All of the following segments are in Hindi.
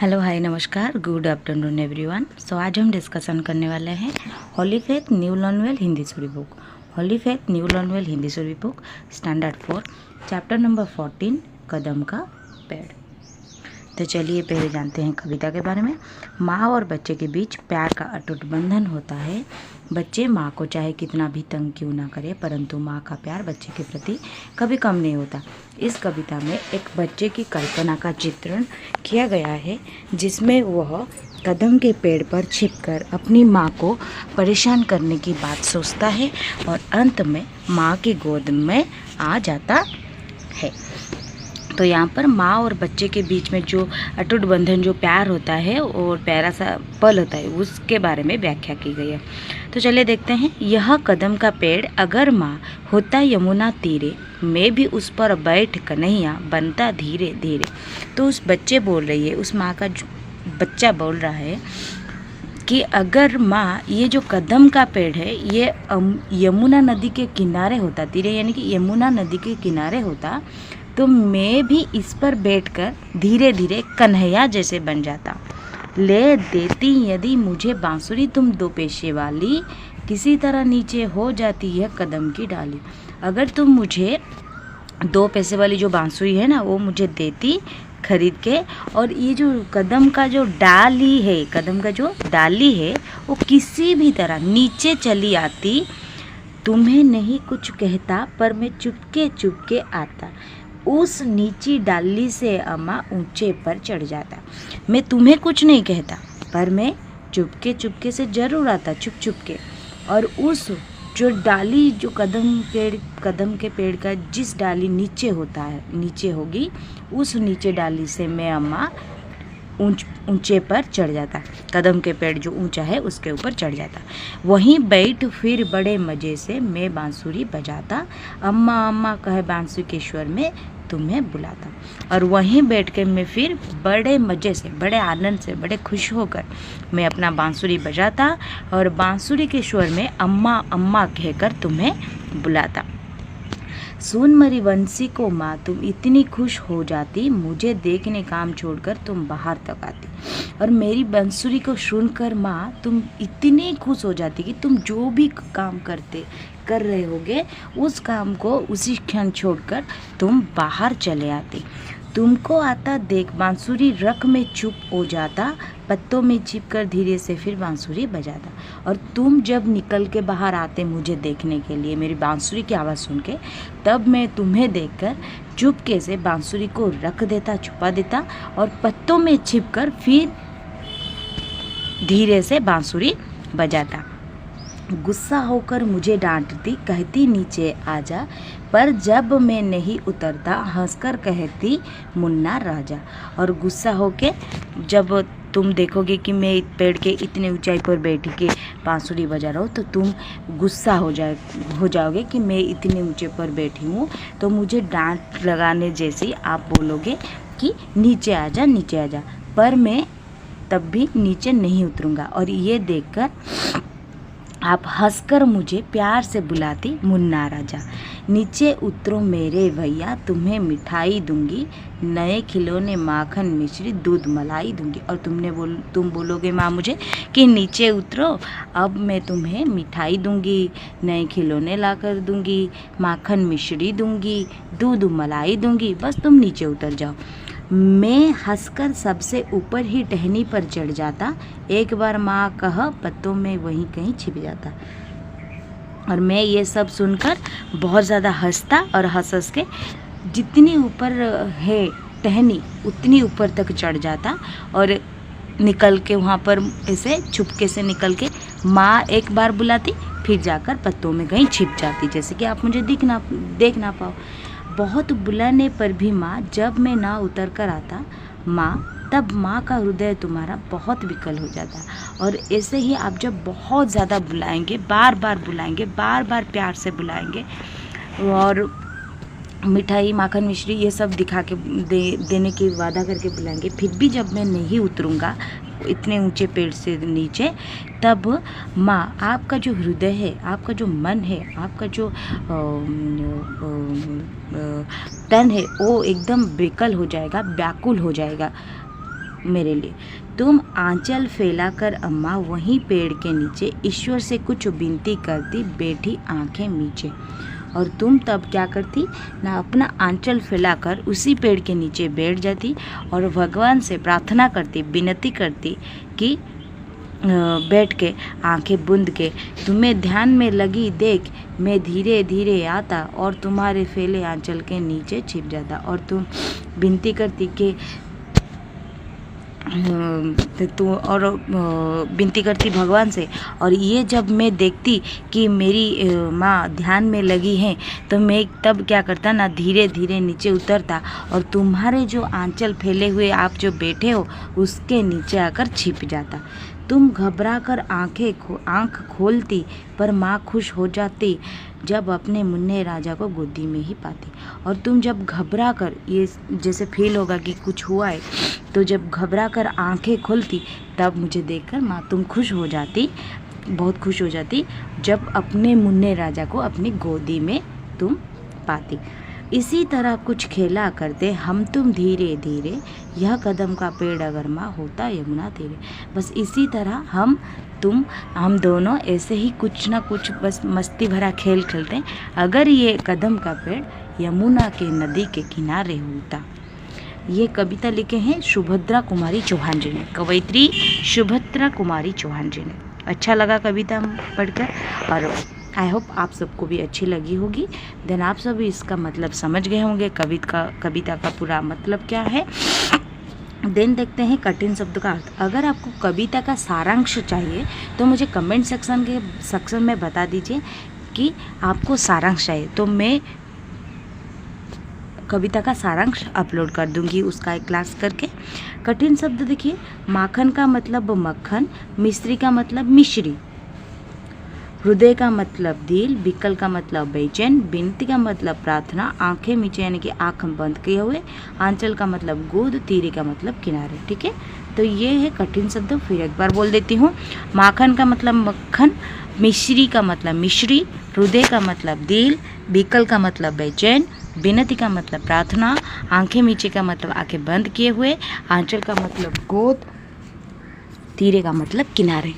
हेलो हाय नमस्कार गुड आफ्टरनून एवरीवन। सो आज हम डिस्कशन करने वाले हैं Holy Faith New Learnwell Hindi story book. Holy Faith New Learnwell Hindi story book standard 4 chapter number 14 कदम का पेड़। तो चलिए पहले जानते हैं कविता के बारे में। माँ और बच्चे के बीच प्यार का अटूट बंधन होता है। बच्चे माँ को चाहे कितना भी तंग क्यों ना करे, परंतु माँ का प्यार बच्चे के प्रति कभी कम नहीं होता। इस कविता में एक बच्चे की कल्पना का चित्रण किया गया है, जिसमें वह कदम के पेड़ पर छिपकर अपनी माँ को परेशान करने की बात सोचता है और अंत में माँ की गोद में आ जाता है। तो यहाँ पर माँ और बच्चे के बीच में जो अटूट बंधन, जो प्यार होता है और प्यारा सा पल होता है, उसके बारे में व्याख्या की गई है। तो चलिए देखते हैं। यह कदम का पेड़ अगर माँ होता यमुना तीरे, मैं भी उस पर बैठ कन्हैया बनता धीरे धीरे। तो उस बच्चे बोल रही है, उस माँ का बच्चा बोल रहा है कि अगर माँ ये जो कदम का पेड़ है ये यमुना नदी के किनारे होता, तीरे यानी कि यमुना नदी के किनारे होता, तो मैं भी इस पर बैठकर धीरे धीरे कन्हैया जैसे बन जाता। ले देती यदि मुझे बांसुरी तुम दो पैसे वाली, किसी तरह नीचे हो जाती है कदम की डाली। अगर तुम मुझे 2 पैसे वाली जो बांसुरी है ना, वो मुझे देती खरीद के, और ये जो कदम का जो डाली है, कदम का जो डाली है, वो किसी भी तरह नीचे चली आती। तुम्हें नहीं कुछ कहता पर मैं चुपके चुपके आता, उस नीची डाली से अम्मा ऊंचे पर चढ़ जाता। मैं तुम्हें कुछ नहीं कहता पर मैं चुपके चुपके से जरूर आता, चुप चुप के, और उस जो डाली, जो कदम के पेड़ का जिस डाली नीचे होता है, नीचे होगी, उस नीचे डाली से मैं अम्मा ऊंचे पर चढ़ जाता। कदम के पेड़ जो ऊंचा है उसके ऊपर चढ़ जाता। वहीं बैठ फिर बड़े मज़े से मैं बांसुरी बजाता, अम्मा अम्मा कहे बांसुरी के स्वर में तुम्हें बुलाता। और वहीं बैठ कर मैं फिर बड़े मज़े से, बड़े आनंद से, बड़े खुश होकर मैं अपना बांसुरी बजाता और बांसुरी के स्वर में अम्मा अम्मा कहकर तुम्हें बुलाता। सुन मरी बंसी को माँ तुम इतनी खुश हो जाती, मुझे देखने काम छोड़कर तुम बाहर तक आती। और मेरी बंसुरी को सुनकर माँ तुम इतनी खुश हो जाती कि तुम जो भी काम कर रहे होगे, उस काम को उसी क्षण छोड़कर तुम बाहर चले आते। तुमको आता देख बांसुरी रख में चुप हो जाता, पत्तों में छिपकर धीरे से फिर बांसुरी बजाता। और तुम जब निकल के बाहर आते मुझे देखने के लिए, मेरी बांसुरी की आवाज़ सुन के, तब मैं तुम्हें देखकर चुपके से बांसुरी को रख देता, छुपा देता और पत्तों में छिपकर फिर धीरे से बांसुरी बजाता। गुस्सा होकर मुझे डांटती, कहती नीचे आजा, पर जब मैं नहीं उतरता हंसकर कहती मुन्ना राजा। और गुस्सा होके जब तुम देखोगे कि मैं पेड़ के इतने ऊंचाई पर बैठ के बांसुरी बजा रहा हूँ, तो तुम गुस्सा हो जाओगे कि मैं इतने ऊंचे पर बैठी हूँ। तो मुझे डांट लगाने जैसे ही आप बोलोगे कि नीचे आजा, नीचे आजा, पर मैं तब भी नीचे नहीं उतरूँगा। और ये देखकर आप हंसकर मुझे प्यार से बुलाती मुन्ना राजा। नीचे उतरो मेरे भैया, तुम्हें मिठाई दूंगी, नए खिलौने माखन मिश्री दूध मलाई दूंगी। और तुम बोलोगे माँ मुझे कि नीचे उतरो, अब मैं तुम्हें मिठाई दूंगी, नए खिलौने लाकर दूंगी, माखन मिश्री दूंगी, दूध मलाई दूंगी, बस तुम नीचे उतर जाओ। मैं हंसकर सबसे ऊपर ही टहनी पर चढ़ जाता, एक बार माँ कह पत्तों में वहीं कहीं छिप जाता। और मैं ये सब सुनकर बहुत ज़्यादा हंसता और हंस के जितनी ऊपर है टहनी उतनी ऊपर तक चढ़ जाता और निकल के वहाँ पर ऐसे छुपके से निकल के माँ एक बार बुलाती, फिर जाकर पत्तों में कहीं छिप जाती, जैसे कि आप मुझे देख ना पाओ। बहुत बुलाने पर भी माँ जब मैं ना उतर कर आता माँ, तब माँ का हृदय तुम्हारा बहुत विकल हो जाता। और ऐसे ही आप जब बहुत ज़्यादा बुलाएंगे, बार बार बुलाएंगे, बार बार प्यार से बुलाएंगे और मिठाई माखन मिश्री ये सब दिखा के देने की वादा करके बुलाएंगे, फिर भी जब मैं नहीं उतरूँगा इतने ऊंचे पेड़ से नीचे, तब माँ आपका जो हृदय है, आपका जो मन है, आपका जो तन है, वो एकदम बेकल हो जाएगा, व्याकुल हो जाएगा। मेरे लिए। तुम आंचल फैलाकर अम्मा वहीं पेड़ के नीचे ईश्वर से कुछ विनती करती बैठी आंखें मीचे। और तुम तब क्या करती ना, अपना आंचल फैलाकर उसी पेड़ के नीचे बैठ जाती और भगवान से प्रार्थना करती, विनती करती कि बैठ के आंखें बूंद के तुम्हें ध्यान में लगी देख, मैं धीरे धीरे आता और तुम्हारे फैले आंचल के नीचे छिप जाता। और तुम विनती करती कि तो और विनती करती भगवान से। और ये जब मैं देखती कि मेरी माँ ध्यान में लगी हैं तो मैं तब क्या करता ना, धीरे धीरे नीचे उतरता और तुम्हारे जो आंचल फैले हुए आप जो बैठे हो उसके नीचे आकर छिप जाता। तुम घबरा कर आँख खोलती पर माँ खुश हो जाती जब अपने मुन्ने राजा को गोदी में ही पाती। और तुम जब घबरा कर, ये जैसे फील होगा कि कुछ हुआ है, तो जब घबरा कर आँखें खोलती तब मुझे देखकर माँ तुम खुश हो जाती, बहुत खुश हो जाती जब अपने मुन्ने राजा को अपनी गोदी में तुम पाती। इसी तरह कुछ खेला करते हम तुम धीरे धीरे, यह कदम का पेड़ अगर माँ होता यमुना तेरे। बस इसी तरह हम दोनों ऐसे ही कुछ ना कुछ बस मस्ती भरा खेल खेलते अगर ये कदम का पेड़ यमुना के नदी के किनारे होता। ये कविता लिखे हैं सुभद्रा कुमारी चौहान जी ने, कवयित्री सुभद्रा कुमारी चौहान जी ने। अच्छा लगा कविता पढ़कर और आई होप आप सबको भी अच्छी लगी होगी। देन आप सभी इसका मतलब समझ गए होंगे, कविता का पूरा मतलब क्या है। देन देखते हैं कठिन शब्द का अर्थ। अगर आपको कविता का सारांश चाहिए तो मुझे कमेंट सेक्शन में बता दीजिए कि आपको सारांश चाहिए, तो मैं कविता का सारांश अपलोड कर दूंगी उसका एक क्लास करके। कठिन शब्द देखिए, माखन का मतलब मक्खन, मिश्री का मतलब मिश्री, हृदय का मतलब दिल, बिकल का मतलब बेचैन, विनती का मतलब प्रार्थना, आंखें मीचे यानी कि आंख बंद किए हुए, आंचल का मतलब गोद, तीरे का मतलब किनारे। ठीक है, तो ये है कठिन शब्द। फिर एक बार बोल देती हूँ। माखन का मतलब मक्खन, मिश्री का मतलब मिश्री, हृदय का मतलब दिल, बिकल का मतलब बेचैन, विनती का मतलब प्रार्थना, आंखें मीचे का मतलब आंखें बंद किए हुए, आंचल का मतलब गोद, तीरे का मतलब किनारे।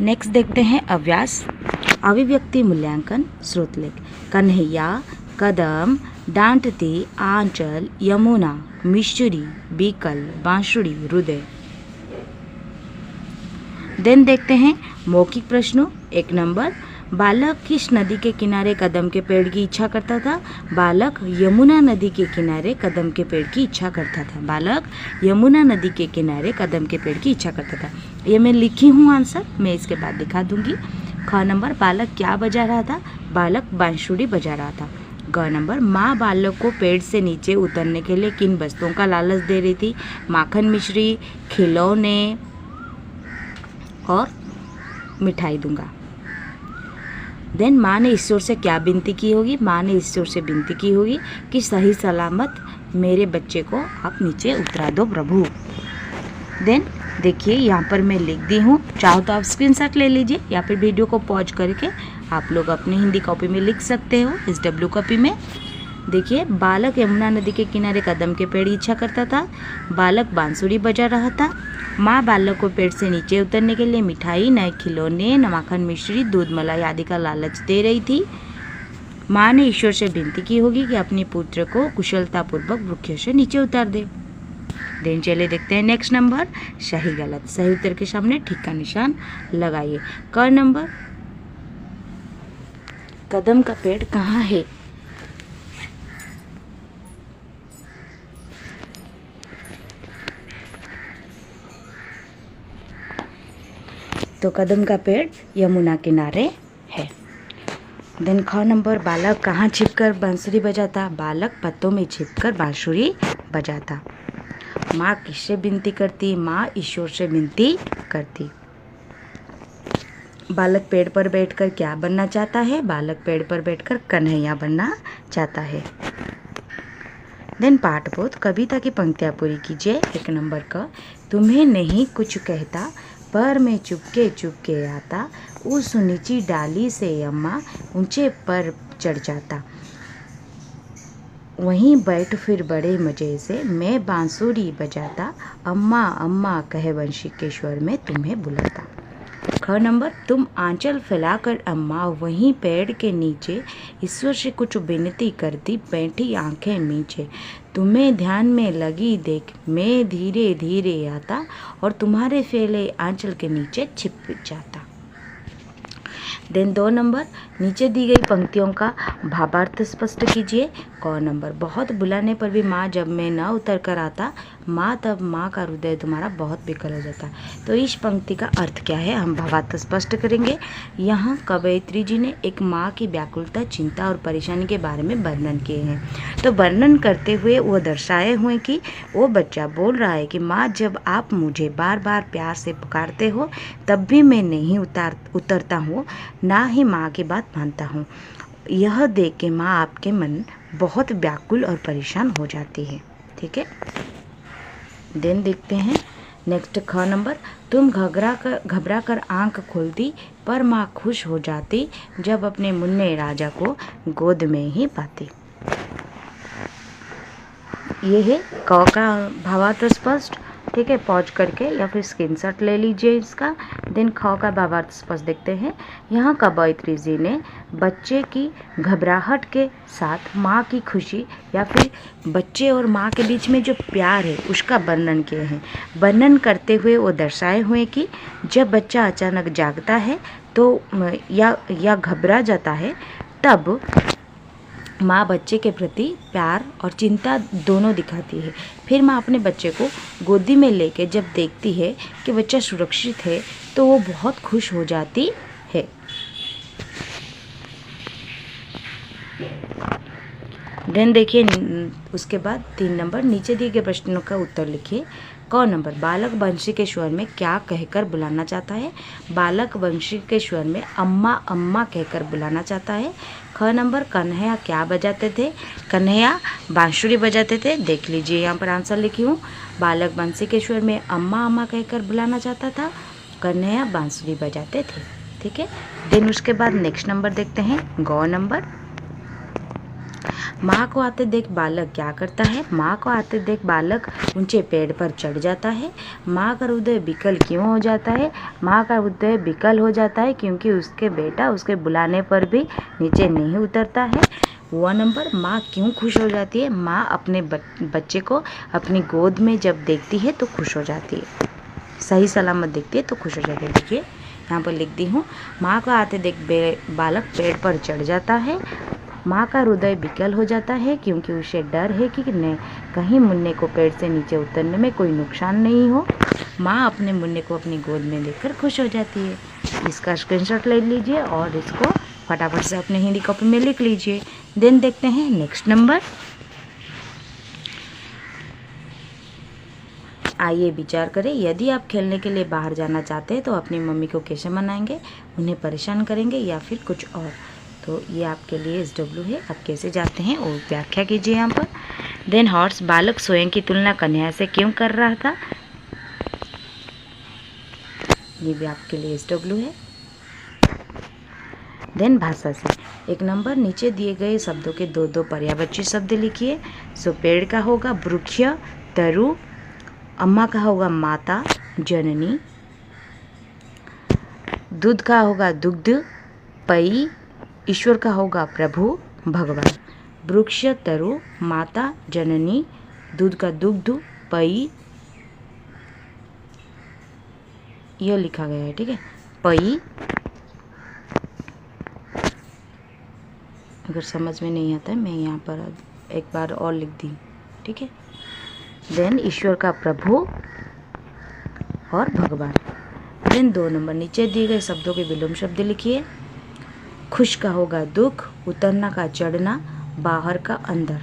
नेक्स्ट देखते हैं अभ्यास। अभिव्यक्ति मूल्यांकन स्रोतलेख। कन्हैया, कदम, डांटती, आंचल, यमुना, मिश्री, बीकल, बांसुरी, हृदय। देन देखते हैं मौखिक प्रश्नों। 1 नंबर, बालक किस नदी के किनारे कदम के पेड़ की इच्छा करता था? बालक यमुना नदी के किनारे कदम के पेड़ की इच्छा करता था। बालक यमुना नदी के किनारे कदम के पेड़ की इच्छा करता था। ये मैं लिखी हूँ आंसर, मैं इसके बाद दिखा दूंगी। ख नंबर, बालक क्या बजा रहा था? बालक बांसुरी बजा रहा था। ग नंबर, माँ बालक को पेड़ से नीचे उतरने के लिए किन वस्तुओं का लालच दे रही थी? माखन, मिश्री, खिलौने और मिठाई दूंगा। देन माँ ने ईश्वर से क्या विनती की होगी? माँ ने ईश्वर से विनती की होगी कि सही सलामत मेरे बच्चे को आप नीचे उतरा दो प्रभु। देन देखिए यहाँ पर मैं लिख दी हूँ, चाहो तो आप स्क्रीनशॉट ले लीजिए या फिर वीडियो को पॉज करके आप लोग अपनी हिंदी कॉपी में लिख सकते हो, इस डब्ल्यू कॉपी में। देखिए, बालक यमुना नदी के किनारे कदम के पेड़ की इच्छा करता था। बालक बांसुरी बजा रहा था। माँ बालक को पेड़ से नीचे उतरने के लिए मिठाई, नए खिलौने, माखन, मिश्री, दूध, मलाई आदि का लालच दे रही थी। माँ ने ईश्वर से विनती की होगी कि अपने पुत्र को कुशलतापूर्वक वृक्ष से नीचे उतार दे। देन चलिए देखते हैं नेक्स्ट नंबर, सही गलत। सही उत्तर के सामने ठीक का निशान लगाइए। क नंबर, कदम का पेड़ कहाँ है? तो कदम का पेड़ यमुना किनारे है। देन ख नंबर, बालक कहाँ छिपकर बांसुरी बजाता? बालक पत्तों में छिपकर बांसुरी बजाता। माँ किससे विनती करती? माँ ईश्वर से विनती करती। बालक पेड़ पर बैठकर क्या बनना चाहता है? बालक पेड़ पर बैठकर कन्हैया बनना चाहता है। देन पाठबोध, कविता की पंक्तियाँ पूरी कीजिए। 1 नंबर का, तुम्हें नहीं कुछ कहता पर मैं चुपके चुपके आता, उस नीची डाली से अम्मा ऊंचे पर चढ़ जाता। वहीं बैठ फिर बड़े मज़े से मैं बांसुरी बजाता, अम्मा अम्मा कहे वंशी के स्वर में तुम्हें बुलाता। ख नंबर, तुम आंचल फैलाकर अम्मा वहीं पेड़ के नीचे ईश्वर से कुछ विनती करती बैठी आंखें मींचे। तुम्हें ध्यान में लगी देख मैं धीरे धीरे आता और तुम्हारे फैले आंचल के नीचे छिप जाता। देन 2 नंबर, नीचे दी गई पंक्तियों का भावार्थ स्पष्ट कीजिए। क नंबर, बहुत बुलाने पर भी माँ जब मैं न उतर कर आता, माँ तब माँ का हृदय तुम्हारा बहुत विकल हो जाता। तो इस पंक्ति का अर्थ क्या है हम भावार्थ स्पष्ट करेंगे। यहाँ कवयित्री जी ने एक माँ की व्याकुलता, चिंता और परेशानी के बारे में वर्णन किए हैं। तो वर्णन करते हुए वो दर्शाए हुए कि वो बच्चा बोल रहा है कि माँ जब आप मुझे बार बार प्यार से पुकारते हो तब भी मैं नहीं उतरता हूँ, ना ही माँ की बात मानता हूँ। यह देख के माँ आपके मन बहुत व्याकुल और परेशान हो जाती है। ठीक है, देन देखते हैं नेक्स्ट ख नंबर, तुम घबरा कर आंख खोलती पर माँ खुश हो जाती जब अपने मुन्ने राजा को गोद में ही पाती। ये है क का भावार्थ स्पष्ट। ठीक है, पॉज करके या फिर स्क्रीनशॉट ले लीजिए इसका। देन ख का भावार्थ स्पष्ट देखते हैं। यहाँ कवयित्री जी ने बच्चे की घबराहट के साथ माँ की खुशी या फिर बच्चे और माँ के बीच में जो प्यार है उसका वर्णन किए हैं। वर्णन करते हुए वो दर्शाए हुए कि जब बच्चा अचानक जागता है तो या घबरा जाता है तब माँ बच्चे के प्रति प्यार और चिंता दोनों दिखाती है। फिर माँ अपने बच्चे को गोदी में लेके जब देखती है कि बच्चा सुरक्षित है तो वो बहुत खुश हो जाती है। देन देखिए उसके बाद 3 नंबर, नीचे दिए गए प्रश्नों का उत्तर लिखिए। क नंबर, बालक वंशी के स्वर में क्या कहकर बुलाना चाहता है। बालक वंशी के स्वर में अम्मा अम्मा कहकर बुलाना चाहता है। ख नंबर, कन्हैया क्या बजाते थे। कन्हैया बांसुरी बजाते थे। देख लीजिए यहाँ पर आंसर लिखी हूँ। बालक वंशी के स्वर में अम्मा अम्मा कहकर बुलाना चाहता था, कन्हैया बांसुरी बजाते थे। ठीक है, देन उसके बाद नेक्स्ट नंबर देखते हैं ग नंबर, माँ को आते देख बालक क्या करता है। माँ को आते देख बालक ऊंचे पेड़ पर चढ़ जाता है। माँ का हृदय विकल क्यों हो जाता है। माँ का हृदय विकल हो जाता है क्योंकि उसके बेटा उसके बुलाने पर भी नीचे नहीं उतरता है। 1 नंबर, माँ क्यों खुश हो जाती है। माँ अपने बच्चे को अपनी गोद में जब देखती है तो खुश हो जाती है, सही सलामत देखती है तो खुश हो जाती है। देखिए यहाँ पर लिख दी हूँ, माँ को आते देख बालक पेड़ पर चढ़ जाता है। माँ का हृदय विकल हो जाता है क्योंकि उसे डर है कि कहीं मुन्ने को पेड़ से नीचे उतरने में कोई नुकसान नहीं हो। माँ अपने मुन्ने को अपनी गोद में देखकर खुश हो जाती है। इसका स्क्रीनशॉट ले लीजिए और इसको फटाफट से अपने हिंदी कॉपी में लिख लीजिए। देन देखते हैं नेक्स्ट नंबर। आइए विचार करें, यदि आप खेलने के लिए बाहर जाना चाहते हैं तो अपनी मम्मी को कैसे मनाएंगे, उन्हें परेशान करेंगे या फिर कुछ और। तो ये आपके लिए SW है, आप कैसे जाते हैं और व्याख्या कीजिए यहाँ पर। देन हॉर्स, बालक स्वयं की तुलना कन्हैया से क्यों कर रहा था, ये भी आपके लिए SW है। देन भाषा से 1 नंबर, नीचे दिए गए शब्दों के दो पर्यायवाची शब्द लिखिए। सो पेड़ का होगा वृक्ष तरु, अम्मा का होगा माता जननी, दूध का होगा दुग्ध पई, ईश्वर का होगा प्रभु भगवान। वृक्ष तरु माता जननी, दूध का दुग्ध पई, यह लिखा गया है। ठीक है, पई, अगर समझ में नहीं आता है मैं यहाँ पर एक बार और लिख दी। ठीक है, देन ईश्वर का प्रभु और भगवान। देन 2 नंबर, नीचे दिए गए शब्दों के विलोम शब्द लिखिए। खुश का होगा दुख, उतरना का चढ़ना, बाहर का अंदर,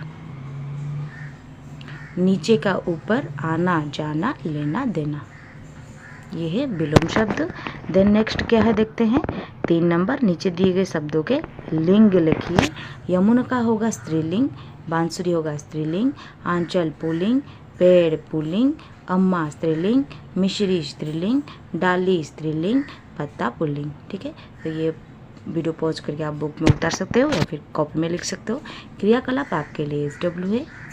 नीचे का ऊपर, आना जाना, लेना देना, ये है विलोम शब्द। देन नेक्स्ट क्या है देखते हैं। 3 नंबर, नीचे दिए गए शब्दों के लिंग लिखिए। यमुना का होगा स्त्रीलिंग, बांसुरी होगा स्त्रीलिंग, आंचल पुल्लिंग, पेड़ पुल्लिंग, अम्मा स्त्रीलिंग, मिश्री स्त्रीलिंग, डाली स्त्रीलिंग, पत्ता पुल्लिंग। ठीक है, तो ये वीडियो पॉज करके आप बुक में उतार सकते हो या फिर कॉपी में लिख सकते हो। क्रियाकलाप आपके लिए SW है।